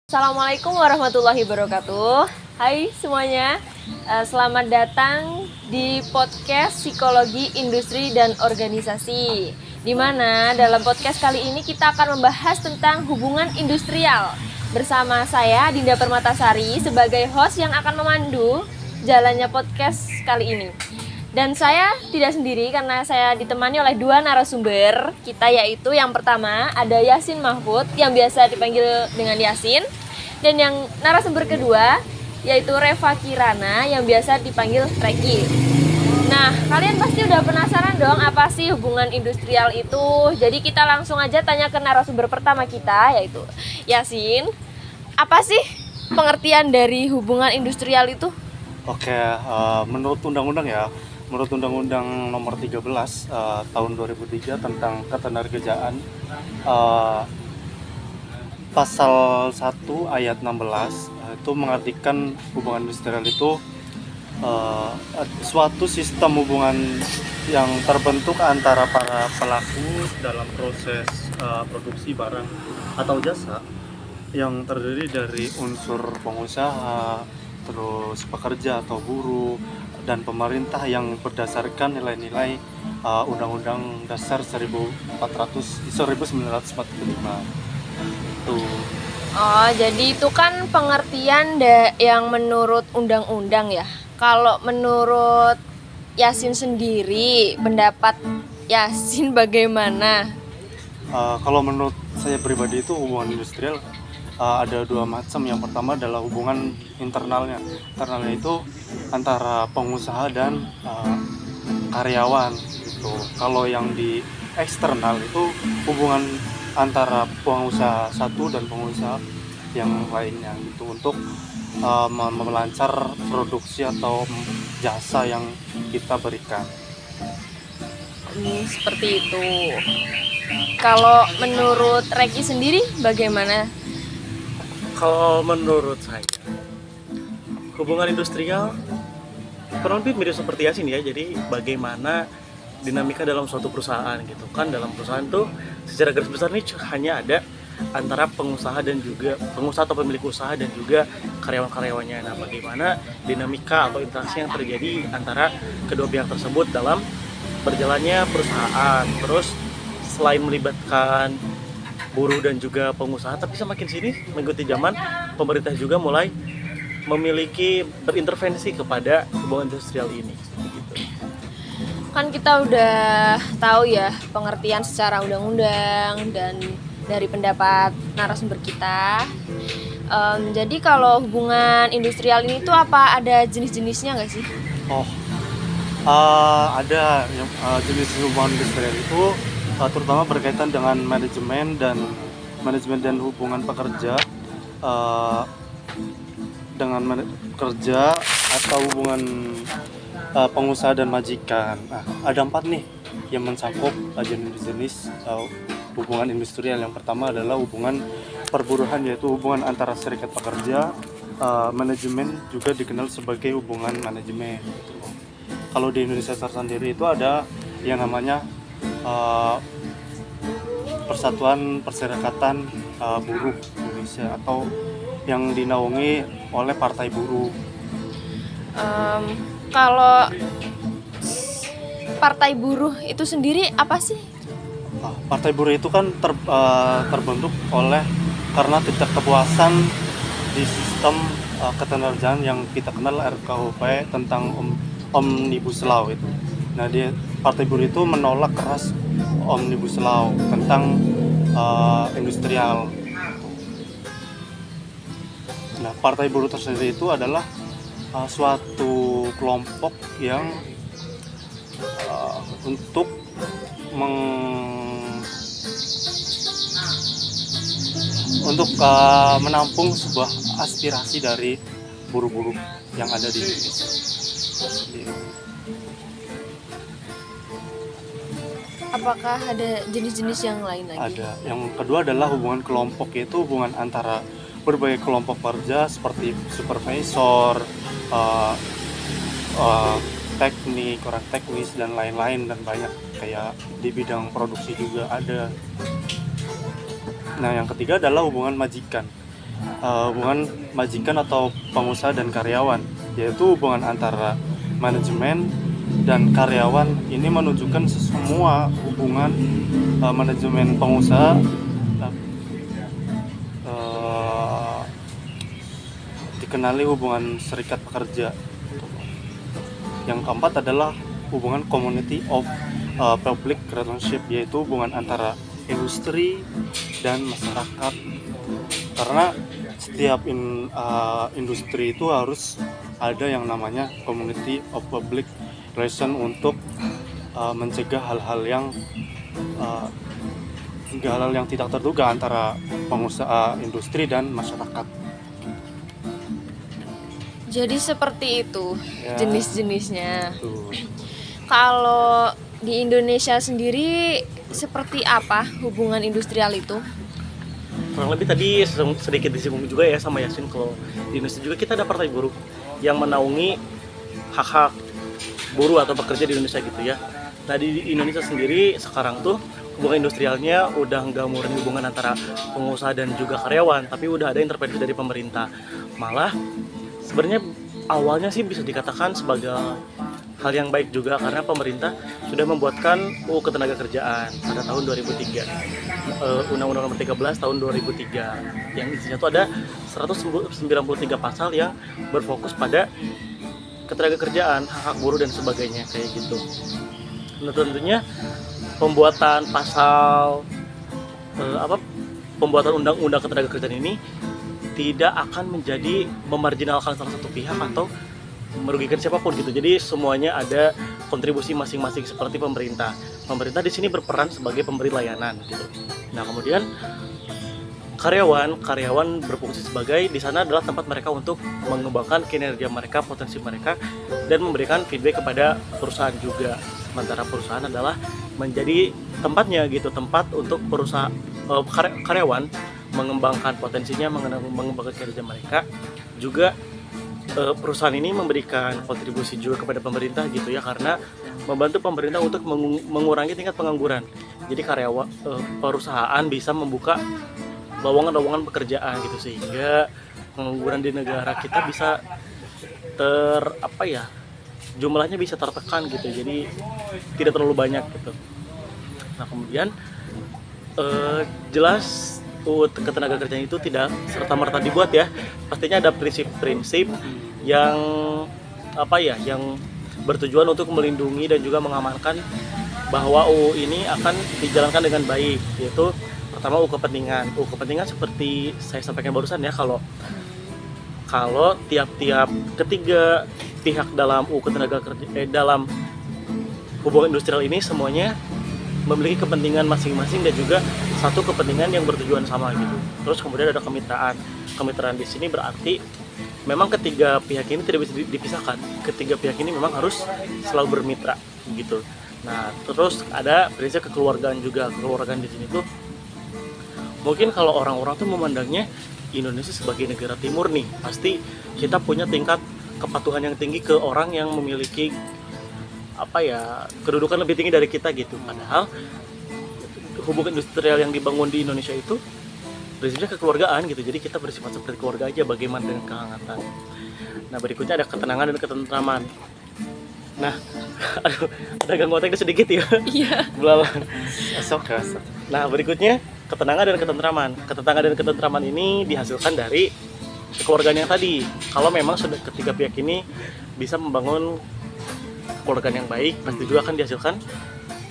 Assalamualaikum warahmatullahi wabarakatuh. Hai semuanya, selamat datang di podcast Psikologi Industri dan Organisasi. Di mana dalam podcast kali ini kita akan membahas tentang hubungan industrial. Bersama saya Dinda Permatasari sebagai host yang akan memandu jalannya podcast kali ini. Dan saya tidak sendiri karena saya ditemani oleh dua narasumber kita, yaitu yang pertama ada Yasin Mahfud yang biasa dipanggil dengan Yasin, dan yang narasumber kedua yaitu Reva Kirana yang biasa dipanggil Reki. Nah, kalian pasti udah penasaran dong apa sih hubungan industrial itu. Jadi kita langsung aja tanya ke narasumber pertama kita, yaitu Yasin. Apa sih pengertian dari hubungan industrial itu? Oke, menurut undang-undang ya, menurut Undang-Undang Nomor 13 tahun 2003 tentang Ketenagakerjaan, pasal 1 ayat 16 itu mengartikan hubungan industrial itu suatu sistem hubungan yang terbentuk antara para pelaku dalam proses produksi barang atau jasa yang terdiri dari unsur pengusaha, terus pekerja atau buruh, dan pemerintah yang berdasarkan nilai-nilai Undang-Undang Dasar 1945. Tuh. Oh, jadi itu kan pengertian yang menurut undang-undang ya. Kalau menurut Yasin sendiri, pendapat Yasin bagaimana? Kalau menurut saya pribadi itu hubungan industrial ada dua macam. Yang pertama adalah hubungan internalnya. Internalnya itu antara pengusaha dan karyawan gitu. Kalau yang di eksternal itu hubungan antara pengusaha satu dan pengusaha yang lainnya gitu, untuk melancar produksi atau jasa yang kita berikan. Seperti itu. Kalau menurut Reki sendiri bagaimana? Kalau menurut saya, hubungan industrial kurang lebih mirip seperti Yasin ya. Jadi bagaimana dinamika dalam suatu perusahaan gitu kan. Dalam perusahaan tuh secara garis besar ini hanya ada antara pengusaha dan juga pengusaha atau pemilik usaha dan juga karyawan-karyawannya. Nah, bagaimana dinamika atau interaksi yang terjadi antara kedua pihak tersebut dalam berjalannya perusahaan. Terus selain melibatkan buruh dan juga pengusaha, tapi semakin sini mengikuti zaman, pemerintah juga mulai memiliki berintervensi kepada hubungan industrial ini gitu. Kan kita udah tahu ya pengertian secara undang-undang dan dari pendapat narasumber kita. Jadi kalau hubungan industrial ini tuh apa ada jenis-jenisnya nggak sih? Ada yang jenis hubungan industrial itu terutama berkaitan dengan manajemen dan hubungan pekerja, dengan kerja atau hubungan pengusaha dan majikan. Nah, ada 4 nih yang mencakup jenis-jenis hubungan industrial. Yang pertama adalah hubungan perburuhan, yaitu hubungan antara serikat pekerja. Manajemen juga dikenal sebagai hubungan manajemen. Kalau di Indonesia sendiri itu ada yang namanya Persatuan Perserikatan Buruh Indonesia, atau yang dinaungi oleh Partai Buruh. Kalau Partai Buruh itu sendiri apa sih? Partai Buruh itu kan terbentuk karena tidak kepuasan di sistem ketenagakerjaan yang kita kenal RKUP tentang Omnibus Law itu. Nah, Partai Buruh itu menolak keras Omnibus Law tentang industrial. Nah, Partai Buruh tersendiri itu adalah suatu kelompok yang untuk menampung sebuah aspirasi dari buruh-buruh yang ada di Indonesia. Apakah ada jenis-jenis yang lain lagi? Ada. Yang kedua adalah hubungan kelompok, yaitu hubungan antara berbagai kelompok kerja seperti supervisor, teknik, orang teknis, dan lain-lain, dan banyak kayak di bidang produksi juga ada. Nah, yang ketiga adalah hubungan majikan. hubungan majikan atau pengusaha dan karyawan, yaitu hubungan antara manajemen dan karyawan. Ini menunjukkan semua hubungan manajemen pengusaha dikenali hubungan serikat pekerja. Yang keempat adalah hubungan community of public relationship, yaitu hubungan antara industri dan masyarakat. Karena setiap industri itu harus ada yang namanya community of public relation untuk mencegah hal-hal yang tidak terduga antara pengusaha industri dan masyarakat. Jadi seperti itu Ya. jenis-jenisnya. Tuh. Kalau di Indonesia sendiri seperti apa hubungan industrial itu? Kurang lebih tadi sedikit disinggung juga ya sama Yasin, kalau di Indonesia juga kita ada partai buruh yang menaungi hak-hak buruh atau pekerja di Indonesia gitu ya. Nah di Indonesia sendiri sekarang tuh hubungan industrialnya udah nggak murni hubungan antara pengusaha dan juga karyawan, tapi udah ada intervensi dari pemerintah. Malah sebenarnya awalnya sih bisa dikatakan sebagai hal yang baik juga, karena pemerintah sudah membuatkan UU Ketenagakerjaan pada tahun 2003, Undang-Undang Nomor 13 tahun 2003, yang isinya itu ada 193 pasal yang berfokus pada ketenagakerjaan, hak buruh dan sebagainya kayak gitu. Nah tentunya pembuatan pasal pembuatan undang-undang ketenagakerjaan ini tidak akan menjadi memarginalkan salah satu pihak atau merugikan siapapun gitu. Jadi semuanya ada kontribusi masing-masing seperti pemerintah. Pemerintah di sini berperan sebagai pemberi layanan gitu. Nah, kemudian karyawan berfungsi sebagai, di sana adalah tempat mereka untuk mengembangkan kinerja mereka, potensi mereka, dan memberikan feedback kepada perusahaan juga. Sementara perusahaan adalah menjadi tempatnya gitu, tempat untuk karyawan mengembangkan potensinya, mengembangkan kinerja mereka. Juga perusahaan ini memberikan kontribusi juga kepada pemerintah gitu ya, karena membantu pemerintah untuk mengurangi tingkat pengangguran. Jadi perusahaan bisa membuka lowongan-lowongan pekerjaan gitu, sehingga pengangguran di negara kita bisa jumlahnya bisa tertekan gitu, jadi tidak terlalu banyak gitu. Nah kemudian jelas UU Ketenagakerjaan itu tidak serta-merta dibuat ya, pastinya ada prinsip-prinsip yang yang bertujuan untuk melindungi dan juga mengamankan bahwa UU ini akan dijalankan dengan baik, yaitu pertama UU kepentingan seperti saya sampaikan barusan ya, kalau tiap-tiap ketiga pihak dalam UU Ketenagakerjaan dalam hubungan industrial ini semuanya memiliki kepentingan masing-masing dan juga satu kepentingan yang bertujuan sama gitu. Terus kemudian ada kemitraan. Kemitraan di sini berarti memang ketiga pihak ini tidak bisa dipisahkan. Ketiga pihak ini memang harus selalu bermitra gitu. Nah, terus ada prinsip kekeluargaan juga. Kekeluargaan di sini tuh mungkin kalau orang-orang tuh memandangnya Indonesia sebagai negara timur nih, pasti kita punya tingkat kepatuhan yang tinggi ke orang yang memiliki kedudukan lebih tinggi dari kita gitu. Padahal hubungan industrial yang dibangun di Indonesia itu prinsipnya kekeluargaan gitu. Jadi kita bersifat seperti keluarga aja, bagaimana dengan kehangatan. Nah berikutnya ada ketenangan dan ketentraman. Nah ada gangguan teknis sedikit ya. Iya. Belalang. Esok. Nah berikutnya ketenangan dan ketentraman. Ketenangan dan ketentraman ini dihasilkan dari kekeluargaan yang tadi. Kalau memang sudah ketiga pihak ini bisa membangun kekeluargaan yang baik, pasti juga akan dihasilkan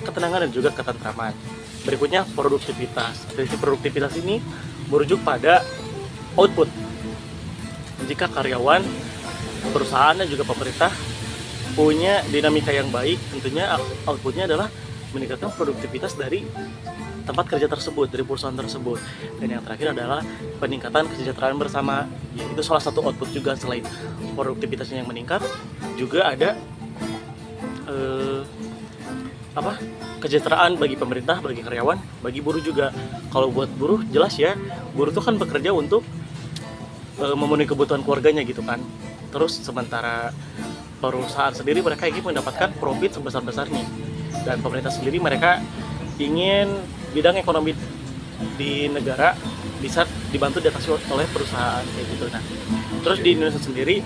ketenangan dan juga ketentraman. Berikutnya produktivitas. Prinsip produktivitas ini merujuk pada output. Jika karyawan, perusahaan dan juga pemerintah punya dinamika yang baik, tentunya outputnya adalah meningkatkan produktivitas dari tempat kerja tersebut, dari perusahaan tersebut. Dan yang terakhir adalah peningkatan kesejahteraan bersama. Ya, itu salah satu output juga. Selain produktivitasnya yang meningkat, juga ada kesejahteraan bagi pemerintah, bagi karyawan, bagi buruh juga. Kalau buat buruh jelas ya, buruh itu kan bekerja untuk memenuhi kebutuhan keluarganya gitu kan. Terus sementara perusahaan sendiri mereka ingin mendapatkan profit sebesar-besarnya, dan pemerintah sendiri mereka ingin bidang ekonomi di negara bisa dibantu diatasi oleh perusahaan kayak gitu. Nah, terus di Indonesia sendiri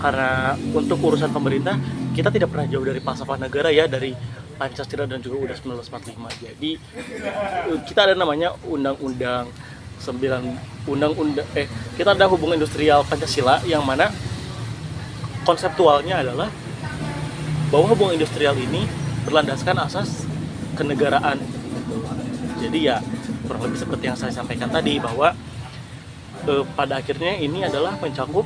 karena untuk urusan pemerintah kita tidak pernah jauh dari falsafah negara ya, dari Pancasila dan juga UUD 1945. Jadi kita ada namanya undang-undang kita ada hubungan industrial Pancasila yang mana konseptualnya adalah bahwa hubungan industrial ini berlandaskan asas kenegaraan. Jadi ya kurang lebih seperti yang saya sampaikan tadi bahwa pada akhirnya ini adalah mencakup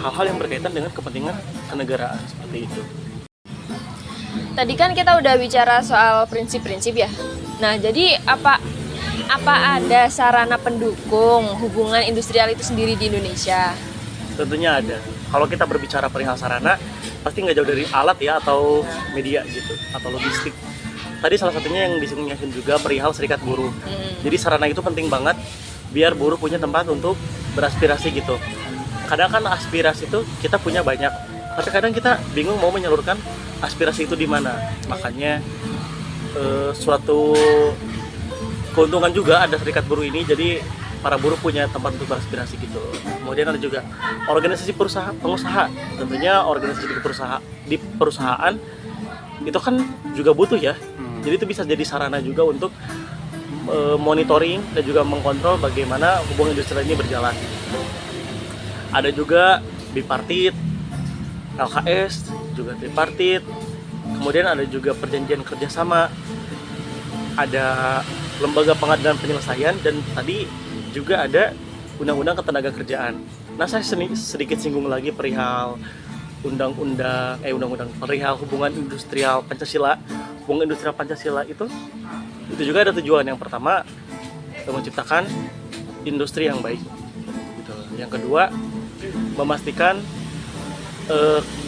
hal-hal yang berkaitan dengan kepentingan kenegaraan seperti itu. Tadi kan kita udah bicara soal prinsip-prinsip ya. Nah, jadi apa ada sarana pendukung hubungan industrial itu sendiri di Indonesia? Tentunya ada. Kalau kita berbicara perihal sarana, pasti nggak jauh dari alat ya, atau media gitu, atau logistik. Tadi salah satunya yang disinggung juga perihal serikat buruh. Jadi sarana itu penting banget biar buruh punya tempat untuk beraspirasi gitu. Kadang kan aspirasi itu kita punya banyak, tapi kadang kita bingung mau menyalurkan aspirasi itu di mana. Makanya suatu keuntungan juga ada serikat buruh ini, jadi para buruh punya tempat untuk beraspirasi gitu. Kemudian ada juga organisasi pengusaha. Tentunya organisasi di perusahaan itu kan juga butuh ya. Jadi itu bisa jadi sarana juga untuk monitoring dan juga mengkontrol bagaimana hubungan industrial ini berjalan. Ada juga bipartit, LKS, juga tripartit. Kemudian ada juga perjanjian kerjasama. Ada lembaga pengadilan penyelesaian, dan tadi juga ada undang-undang ketenagakerjaan. Nah, saya sedikit singgung lagi perihal perihal hubungan industrial Pancasila. Hubungan industrial Pancasila itu juga ada tujuan. Yang pertama, menciptakan industri yang baik gitu. Yang kedua, memastikan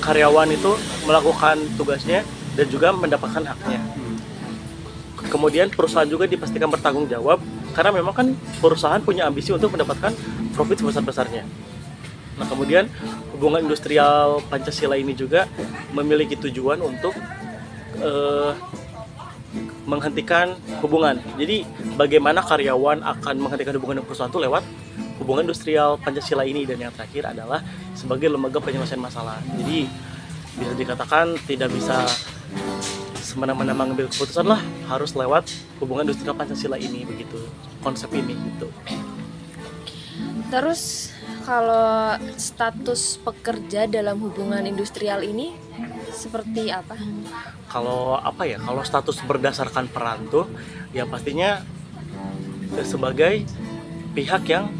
karyawan itu melakukan tugasnya dan juga mendapatkan haknya. Kemudian perusahaan juga dipastikan bertanggung jawab, karena memang kan perusahaan punya ambisi untuk mendapatkan profit sebesar-besarnya. Nah, kemudian hubungan industrial Pancasila ini juga memiliki tujuan untuk menghentikan hubungan. Jadi bagaimana karyawan akan menghentikan hubungan dengan perusahaan itu lewat hubungan industrial Pancasila ini. Dan yang terakhir adalah sebagai lembaga penyelesaian masalah. Jadi bisa dikatakan tidak bisa semena-mena mengambil keputusan lah, harus lewat hubungan industrial Pancasila ini, begitu konsep ini gitu. Terus kalau status pekerja dalam hubungan industrial ini seperti apa? Kalau status berdasarkan peran tuh ya pastinya sebagai pihak yang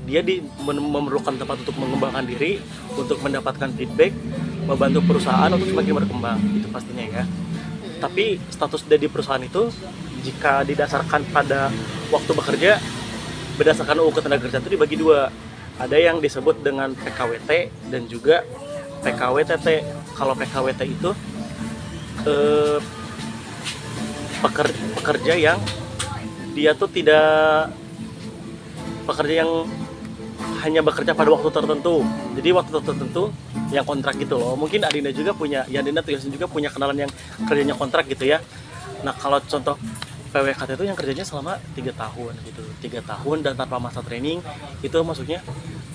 dia memerlukan tempat untuk mengembangkan diri, untuk mendapatkan feedback, membantu perusahaan untuk semakin berkembang, itu pastinya ya. Tapi status dari perusahaan itu jika didasarkan pada waktu bekerja berdasarkan UU Ketenagakerjaan itu dibagi dua. Ada yang disebut dengan PKWT dan juga PKWTT. Kalau PKWT itu pekerja yang dia tuh tidak pekerja yang hanya bekerja pada waktu tertentu. Jadi waktu tertentu yang kontrak gitu loh. Mungkin Adinda juga punya, ya Adinda tuh juga punya kenalan yang kerjanya kontrak gitu ya. Nah, kalau contoh PWKT itu yang kerjanya selama 3 tahun gitu. 3 tahun dan tanpa masa training, itu maksudnya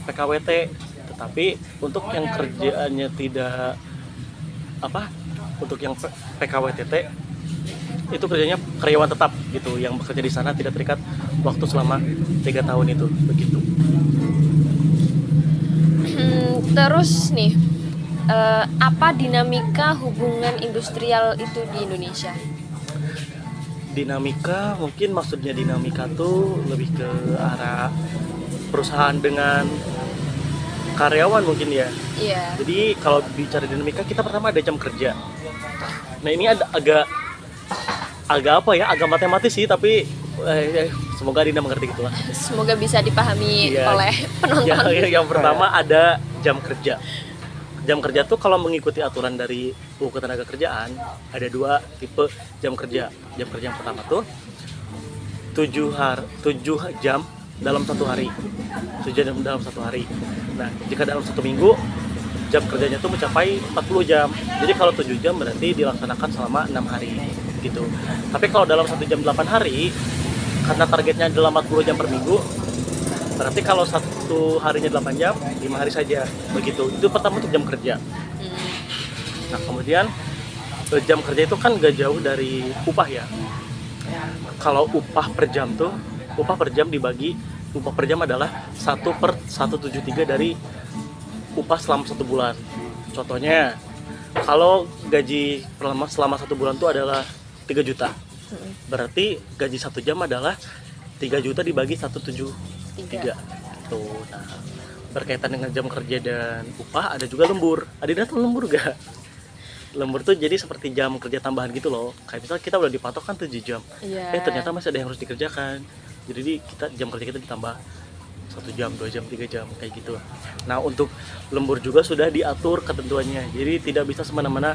PKWT. Tetapi untuk yang kerjaannya tidak untuk yang PKWTT itu kerjanya karyawan tetap gitu, yang bekerja di sana tidak terikat waktu selama 3 tahun itu, begitu. Terus nih, apa dinamika hubungan industrial itu di Indonesia? Dinamika, mungkin maksudnya dinamika tuh lebih ke arah perusahaan dengan karyawan mungkin ya. Iya. Jadi kalau bicara dinamika, kita pertama ada jam kerja. Nah, ini ada agak matematis sih, tapi semoga Dinda mengerti gitu lah. Semoga bisa dipahami oleh penonton. Yang pertama ada jam kerja. Jam kerja tuh kalau mengikuti aturan dari UU Ketenagakerjaan ada 2 tipe jam kerja. Jam kerja yang pertama tuh 7 jam dalam 1 hari. 7 jam dalam 1 hari. Nah, jika dalam 1 minggu jam kerjanya tuh mencapai 40 jam. Jadi kalau 7 jam berarti dilaksanakan selama 6 hari gitu. Tapi kalau dalam 1 jam 8 hari karena targetnya adalah 40 jam per minggu, berarti kalau satu harinya 8 jam, 5 hari saja begitu. Itu pertama untuk jam kerja. Nah kemudian jam kerja itu kan gak jauh dari upah ya. Kalau upah per jam tuh, upah per jam dibagi, upah per jam adalah 1/173 dari upah selama 1 bulan. Contohnya, kalau gaji selama 1 bulan itu adalah 3 juta. Berarti gaji 1 jam adalah 3 juta dibagi 173. Tuh, nah, berkaitan dengan jam kerja dan upah ada juga lembur. Adinda tuh lembur gak? Lembur tuh jadi seperti jam kerja tambahan gitu loh. Kayak misalnya kita udah dipatok kan 7 jam. Ternyata masih ada yang harus dikerjakan. Jadi jam kerja kita ditambah 1 jam, 2 jam, 3 jam kayak gitu. Nah untuk lembur juga sudah diatur ketentuannya. Jadi tidak bisa semena-mena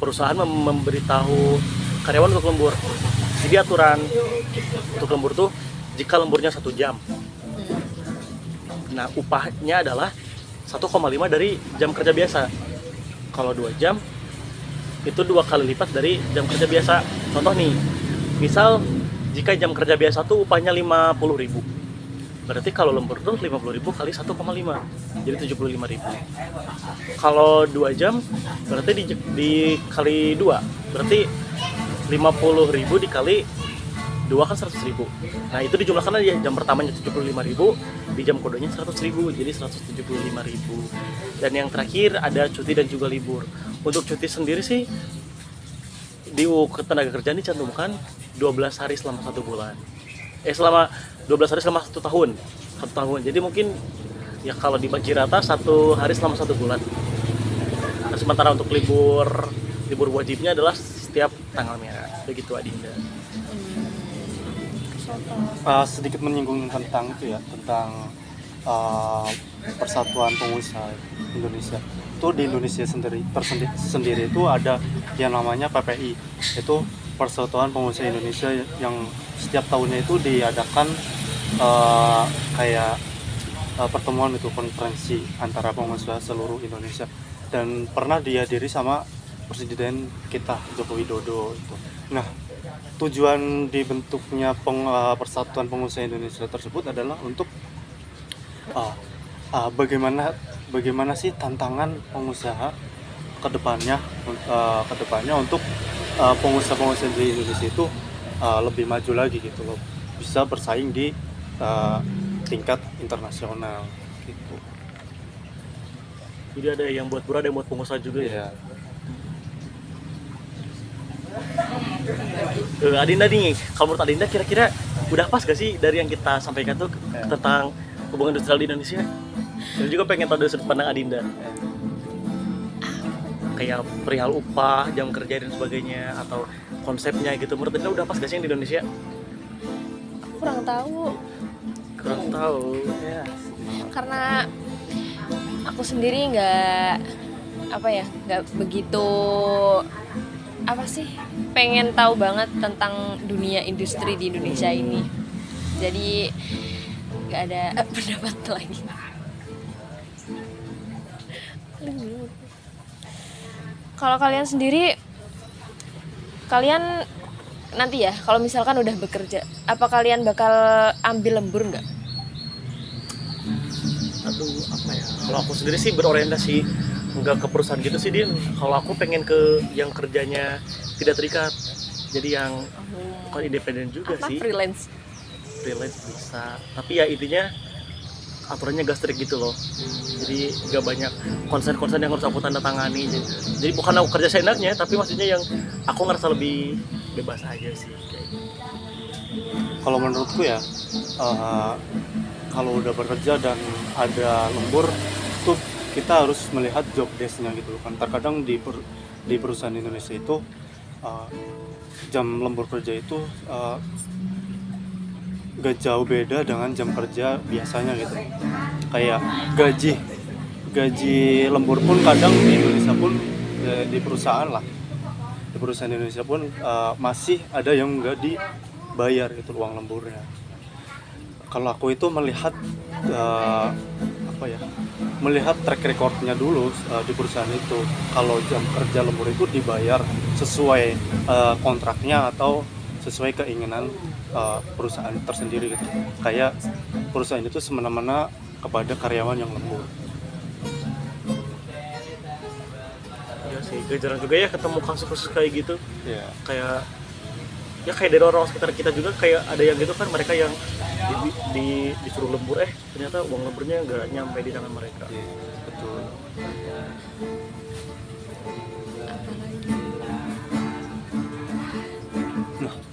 perusahaan memberitahu karyawan untuk lembur. Jadi aturan untuk lembur tuh jika lemburnya 1 jam. Nah upahnya adalah 1,5 dari jam kerja biasa. Kalau 2 jam itu 2 kali lipat dari jam kerja biasa. Contoh nih, misal jika jam kerja biasa tuh upahnya 50.000, berarti kalau lembur tuh 50.000 kali 1,5, jadi 75.000. Kalau 2 jam berarti dikali 2, berarti 50.000 dikali 2 kan 100.000. Nah itu dijumlahkan aja, jam pertamanya 75.000, di jam kodenya 100.000, jadi 175.000. Dan yang terakhir ada cuti dan juga libur. Untuk cuti sendiri sih di ketenaga kerjaan dicantumkan 12 hari selama 1 bulan. Selama 12 hari selama 1 tahun. 1 tahun. Jadi mungkin ya kalau dibagi rata 1 hari selama 1 bulan. Nah, sementara untuk libur wajibnya adalah setiap tanggal merah. Begitu Adinda. Sedikit menyinggung tentang itu ya, tentang Persatuan Pengusaha Indonesia. Itu di Indonesia sendiri itu ada yang namanya PPI, itu Persatuan Pengusaha Indonesia, yang setiap tahunnya itu diadakan kayak pertemuan itu, konferensi antara pengusaha seluruh Indonesia, dan pernah dihadiri sama Presiden kita Joko Widodo itu. Nah tujuan dibentuknya Persatuan Pengusaha Indonesia tersebut adalah untuk bagaimana sih tantangan pengusaha kedepannya untuk pengusaha-pengusaha di Indonesia itu lebih maju lagi gitu loh, bisa bersaing di tingkat internasional gitu. Jadi ada yang buat buruh, ada yang buat pengusaha juga ya. Adinda nih, kalau menurut Adinda kira-kira udah pas gak sih dari yang kita sampaikan tuh tentang hubungan industrial di Indonesia? Dan juga pengen tahu dari sudut pandang Adinda, kayak perihal upah, jam kerja dan sebagainya, atau konsepnya gitu. Menurut Adinda udah pas gak sih yang di Indonesia? Kurang tahu. Kurang tahu ya. Karena aku sendiri nggak begitu pengen tahu banget tentang dunia industri di Indonesia ini, jadi nggak ada pendapat lagi. Kalau kalian sendiri, kalian nanti ya kalau misalkan udah bekerja, apa kalian bakal ambil lembur nggak? Kalau aku sendiri sih berorientasi nggak ke perusahaan gitu sih, Din. Kalau aku pengen ke yang kerjanya tidak terikat, jadi yang bukan independen juga sih. Freelance Bisa, tapi ya intinya aturannya gak strict gitu loh. Jadi gak banyak konsen-konsen yang harus aku tanda tangani. Jadi bukan aku kerja seenaknya, tapi maksudnya yang aku ngerasa lebih bebas aja sih kayak gitu. Kalau menurutku ya, kalau udah bekerja dan ada lembur tuh kita harus melihat job desk-nya gitu kan. Terkadang di perusahaan Indonesia itu jam lembur kerja itu gak jauh beda dengan jam kerja biasanya gitu. Kayak gaji lembur pun kadang di Indonesia pun di perusahaan Indonesia pun masih ada yang nggak dibayar gitu uang lemburnya. Kalau aku itu melihat melihat track recordnya dulu di perusahaan itu, kalau jam kerja lembur itu dibayar sesuai kontraknya atau sesuai keinginan perusahaan tersendiri gitu. Kayak perusahaan itu semena-mena kepada karyawan yang lembur. Ya sih, jarang juga ya ketemu kasus-kasus kayak gitu. Ya. Kayak dari orang sekitar kita juga, kayak ada yang gitu kan, mereka yang disuruh lembur, ternyata uang lemburnya nggak nyampe di tangan mereka. Iya, betul.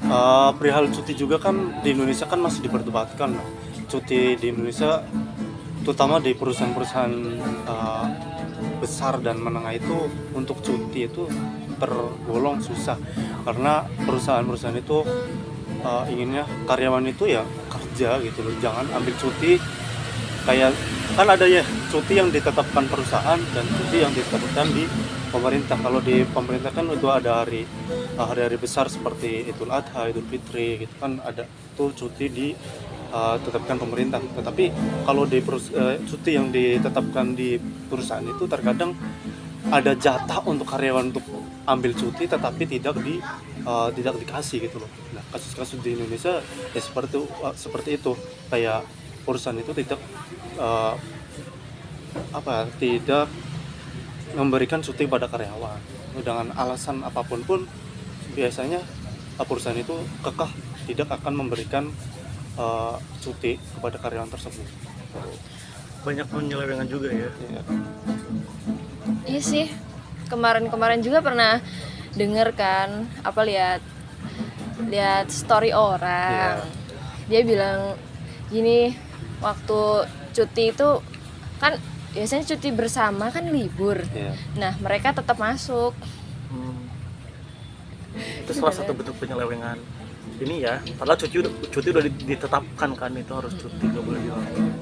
Nah, perihal cuti juga kan di Indonesia kan masih diperdebatkan. Nah, cuti di Indonesia, terutama di perusahaan-perusahaan besar dan menengah itu, untuk cuti itu tergolong susah karena perusahaan-perusahaan itu inginnya karyawan itu ya kerja gitu loh, jangan ambil cuti. Kayak kan ada ya cuti yang ditetapkan perusahaan dan cuti yang ditetapkan di pemerintah. Kalau di pemerintah kan itu ada hari-hari besar seperti Idul Adha, Idul Fitri gitu kan, ada tuh cuti ditetapkan pemerintah. Tetapi kalau di cuti yang ditetapkan di perusahaan itu terkadang ada jatah untuk karyawan untuk ambil cuti tetapi tidak dikasih gitu loh. Nah, kasus-kasus di Indonesia ya seperti itu. Kayak perusahaan itu tidak memberikan cuti pada karyawan dengan alasan apapun pun. Biasanya perusahaan itu kekeh tidak akan memberikan cuti kepada karyawan tersebut. Banyak penyelewengan juga ya. Ya. Iya sih, kemarin juga pernah denger kan, lihat story orang. Dia bilang gini, waktu cuti itu kan biasanya cuti bersama kan libur. Nah, mereka tetap masuk. Itu salah satu bentuk penyelewengan ini ya. Padahal cuti udah ditetapkan kan, itu harus cuti, nggak boleh dilakukan.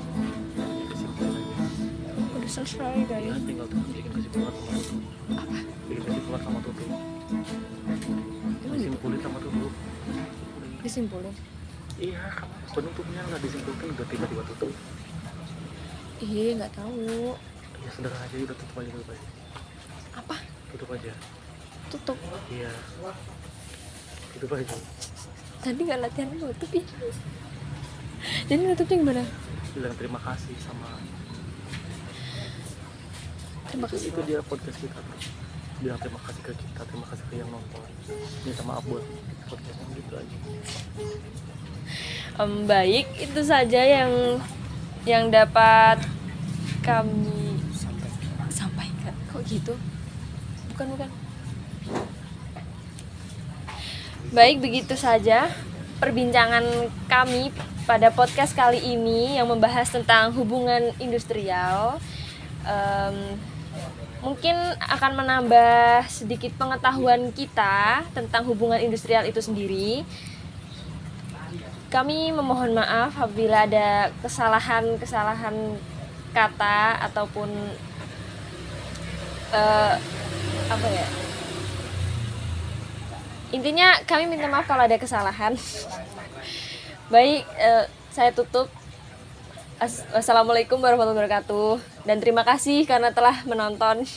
Udah selesai guys. Ya, tinggal bikin kesimpulan sama tutup. Bikin kesimpulan sama tutup. Disimpulin sama tutup. Disimpulin. Iya, penutupnya nggak disimpulkan, udah tiba-tiba tutup. Iya, nggak tahu. Ya sederhana aja, udah tutup aja. Apa? Tutup aja. Tutup. Iya. Tutup aja. Tadi nggak latihan nutup ya? Jadi nutupnya gimana? Bilang terima kasih sama. Terima kasih. Itu dia podcast kita tuh. Bilang terima kasih ke kita, terima kasih ke yang nonton. Minta maaf buat podcastnya gitu aja. Baik, itu saja yang dapat kami sampaikan. Kok gitu? Bukan. Baik, begitu saja perbincangan kami pada podcast kali ini yang membahas tentang hubungan industrial. Mungkin akan menambah sedikit pengetahuan kita tentang hubungan industrial itu sendiri. Kami memohon maaf apabila ada kesalahan kata ataupun intinya kami minta maaf kalau ada kesalahan. Baik, saya tutup. Wassalamualaikum warahmatullahi wabarakatuh, dan terima kasih karena telah menonton.